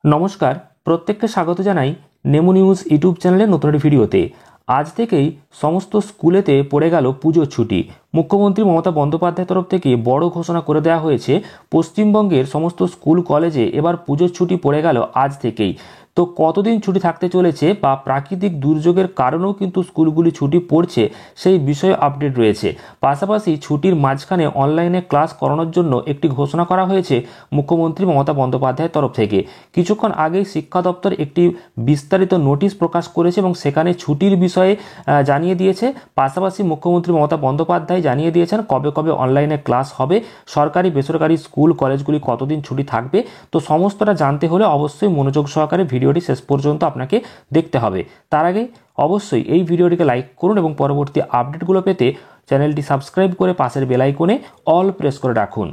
নমস্কার, প্রত্যেককে স্বাগত জানাই নেমো নিউজ ইউটিউব চ্যানেলের নতুন একটি ভিডিওতে। আজ থেকেই সমস্ত স্কুলেতে পড়ে গেল পুজোর ছুটি। মুখ্যমন্ত্রী মমতা বন্দ্যোপাধ্যায়ের তরফ থেকে বড় ঘোষণা করে দেওয়া হয়েছে, পশ্চিমবঙ্গের সমস্ত স্কুল কলেজে এবার পুজোর ছুটি পড়ে গেল আজ থেকেই। তো কতদিন ছুটি থাকতে চলেছে বা প্রাকৃতিক দুর্যোগের কারণেও কিন্তু স্কুলগুলি ছুটি পড়ছে, সেই বিষয়ে আপডেট রয়েছে। পাশাপাশি ছুটির মাঝখানে অনলাইনে ক্লাস করানোর জন্য একটি ঘোষণা করা হয়েছে মুখ্যমন্ত্রী মমতা বন্দ্যোপাধ্যায়ের তরফ থেকে। কিছুক্ষণ আগেই শিক্ষা দপ্তর একটি বিস্তারিত নোটিশ প্রকাশ করেছে এবং সেখানে ছুটির বিষয়ে জানিয়ে দিয়েছে। পাশাপাশি মুখ্যমন্ত্রী মমতা বন্দ্যোপাধ্যায় জানিয়ে দিয়েছেন কবে কবে অনলাইনে ক্লাস হবে, সরকারি বেসরকারি স্কুল কলেজগুলি কতদিন ছুটি থাকবে। তো সমস্তটা জানতে হলে অবশ্যই মনোযোগ সহকারে ভিডিওটি শেষ পর্যন্ত আপনাকে দেখতে হবে। তার আগে অবশ্যই এই ভিডিওটিকে লাইক করুন এবং পরবর্তী আপডেটগুলো পেতে চ্যানেলটি সাবস্ক্রাইব করে পাশের বেল আইকনে অল প্রেস করে রাখুন।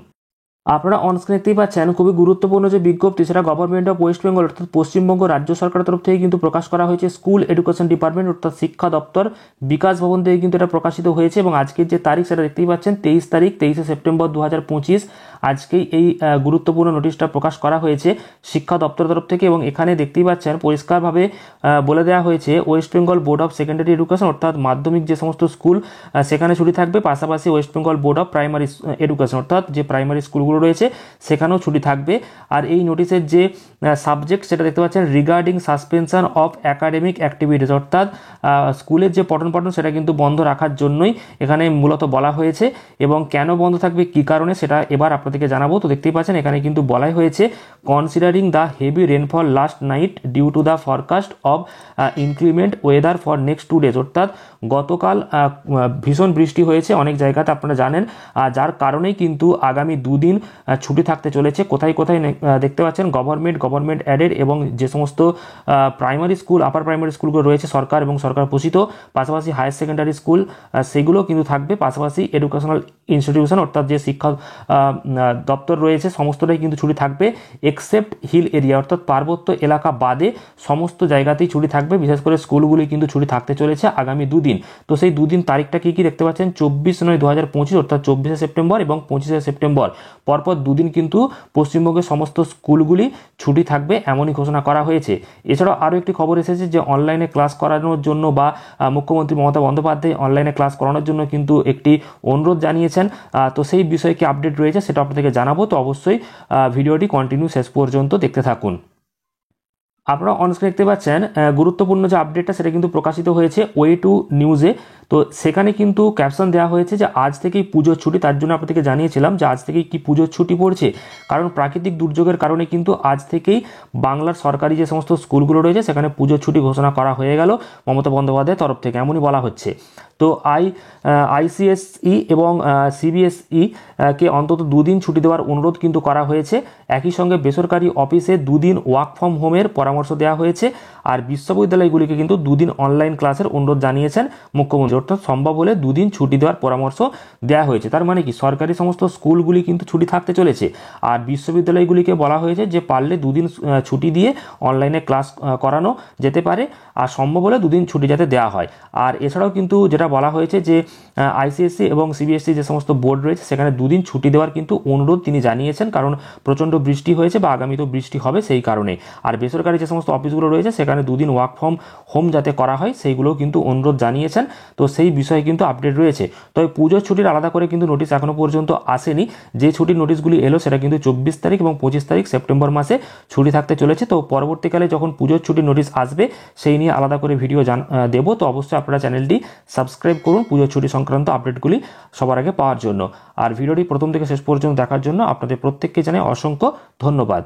আপনারা অনস্ক্রিন দেখতেই পাচ্ছেন খুবই গুরুত্বপূর্ণ যে বিজ্ঞপ্তি, সেটা গভর্নমেন্ট অফ ওয়েস্ট বেঙ্গল অর্থাৎ পশ্চিমবঙ্গ রাজ্য সরকারের তরফ থেকে কিন্তু প্রকাশ করা হয়েছে। স্কুল এডুকেশন ডিপার্টমেন্ট অর্থাৎ শিক্ষা দপ্তর বিকাশ ভবন থেকে কিন্তু এটা প্রকাশিত হয়েছে এবং আজকের যে তারিখ সেটা দেখতেই পাচ্ছেন 23 সেপ্টেম্বর 2025। আজকেই এই গুরুত্বপূর্ণ নোটিশটা প্রকাশ করা হয়েছে শিক্ষা দপ্তরের তরফ থেকে এবং এখানে দেখতেই পাচ্ছেন পরিষ্কারভাবে বলে দেওয়া হয়েছে West Bengal board of secondary education অর্থাৎ মাধ্যমিক যে সমস্ত স্কুল সেখানে ছুটি থাকবে, পাশাপাশি West Bengal board of primary education অর্থাৎ যে প্রাইমারি স্কুলগুলো রয়েছে সেখানেও ছুটি থাকবে। আর এই নোটিশের যে সাবজেক্ট সেটা দেখতে পাচ্ছেন regarding suspension of academic activities, অর্থাৎ স্কুলের যে পঠন পাঠন সেটা কিন্তু বন্ধ রাখার জন্যই এখানে মূলত বলা হয়েছে। এবং কেন বন্ধ থাকবে, কী কারণে, সেটা এবার আপনাদেরকে জানাবো। তো দেখতেই পাচ্ছেন এখানে কিন্তু বলাই হয়েছে considering the heavy rainfall last night due to the forecast of increment weather for next 2 days, অর্থাৎ গতকাল ভীষণ বৃষ্টি হয়েছে অনেক জায়গাতে আপনারা জানেন, যার কারণেই কিন্তু আগামী 2 দিন ছুটি থাকতে চলেছে। কোথায় কোথায় দেখতে পাচ্ছেন গভর্নমেন্ট অ্যাডেড এবং যে সমস্ত প্রাইমারি স্কুল আপার প্রাইমারি স্কুলগুলো রয়েছে সরকার এবং সরকার পোষিত, পাশাপাশি হায়ার সেকেন্ডারি স্কুল সেগুলো কিন্তু থাকবে, পাশাপাশি এডুকেশনাল ইনস্টিটিউশন অর্থাৎ যে শিক্ষা দপ্তর রয়েছে সমস্তটাই কিন্তু ছুটি থাকবে এক্সেপ্ট হিল এরিয়া, অর্থাৎ পার্বত্য এলাকা বাদে সমস্ত জায়গাতেই ছুটি থাকবে। বিশেষ করে স্কুলগুলি কিন্তু ছুটি থাকতে চলেছে আগামী 2 দিন। তো সেই 2 দিন তারিখটা কি দেখতে পাচ্ছেন 24/9/2025 অর্থাৎ 24শে সেপ্টেম্বর এবং 25শে সেপ্টেম্বর, পরপর 2 দিন কিন্তু পশ্চিমবঙ্গের সমস্ত স্কুলগুলি ছুটি থাকবে এমনই ঘোষণা করা হয়েছে। এছাড়াও আরও একটি খবর এসেছে যে অনলাইনে ক্লাস করানোর জন্য বা মুখ্যমন্ত্রী মমতা বন্দ্যোপাধ্যায় অনলাইনে ক্লাস করানোর জন্য কিন্তু একটি অনুরোধ জানিয়েছেন। তো সেই বিষয়ে কি আপডেট রয়েছে সেটা আপনাদেরকে জানাবো। তো অবশ্যই ভিডিওটি কন্টিনিউ শেষ পর্যন্ত দেখতে থাকুন। আপনারা অনস্ক্রিন দেখতে পাচ্ছেন গুরুত্বপূর্ণ যে আপডেটটা সেটা কিন্তু প্রকাশিত হয়েছে ওয়ে টু নিউজে। তো সেখানে কিন্তু ক্যাপশন দেওয়া হয়েছে যে আজ থেকেই পুজোর ছুটি। তার জন্য আপনাদেরকে জানিয়েছিলাম যে আজ থেকেই কি পুজোর ছুটি পড়ছে, কারণ প্রাকৃতিক দুর্যোগের কারণে কিন্তু আজ থেকেই বাংলার সরকারি যে সমস্ত স্কুলগুলো রয়েছে সেখানে পুজোর ছুটি ঘোষণা করা হয়ে গেল মমতা বন্দ্যোপাধ্যায়ের তরফ থেকে, এমনই বলা হচ্ছে। তো আইসিএসই এবং সিবিএসই কে অন্তত 2 দিন ছুটি দেওয়ার অনুরোধ কিন্তু করা হয়েছে। একই সঙ্গে বেসরকারি অফিসে 2 দিন ওয়ার্ক ফ্রম হোমের পরামর্শ দেওয়া হয়েছে। আর বিশ্ববিদ্যালয়গুলিকে কিন্তু 2 দিন অনলাইন ক্লাসের অনুরোধ জানিয়েছেন মুখ্যমন্ত্রী, অর্থাৎ সম্ভব হলে 2 দিন ছুটি দেওয়ার পরামর্শ দেওয়া হয়েছে। তার মানে কি সরকারি সমস্ত স্কুলগুলি কিন্তু ছুটি থাকতে চলেছে, আর বিশ্ববিদ্যালয়গুলিকে বলা হয়েছে যে পারলে 2 দিন ছুটি দিয়ে অনলাইনে ক্লাস করানো যেতে পারে, আর সম্ভব হলে 2 দিন ছুটি যাতে দেওয়া হয়। আর এছাড়াও কিন্তু যেটা বলা হয়েছে যে আইসিএসসি এবং সিবিএসসি যে সমস্ত বোর্ড রয়েছে সেখানে 2 দিন ছুটি দেওয়ার কিন্তু অনুরোধ তিনি জানিয়েছেন, কারণ প্রচণ্ড বৃষ্টি হয়েছে বা আগামীতেও বৃষ্টি হবে সেই কারণে। আর বেসরকারি যে সমস্ত অফিসগুলো রয়েছে সেখানে 2 দিন ওয়ার্ক ফ্রম হোম যাতে করা হয় সেইগুলোও কিন্তু অনুরোধ জানিয়েছেন। তো সেই বিষয়ে কিন্তু আপডেট রয়েছে। তবে পুজোর ছুটির আলাদা করে কিন্তু নোটিশ এখনও পর্যন্ত আসেনি। যে ছুটির নোটিশগুলি এলো সেটা কিন্তু 24 তারিখ এবং 25 তারিখ সেপ্টেম্বর মাসে ছুটি থাকতে চলেছে। তো পরবর্তীকালে যখন পুজোর ছুটির নোটিশ আসবে সেই নিয়ে আলাদা করে ভিডিও দেবো। তো অবশ্যই আপনারা চ্যানেলটি সাবস্ক্রাইব করুন পুজোর ছুটি সংক্রান্ত আপডেটগুলি সবার আগে পাওয়ার জন্য। আর ভিডিওটি প্রথম থেকে শেষ পর্যন্ত দেখার জন্য আপনাদের প্রত্যেককে জানাই অসংখ্য ধন্যবাদ।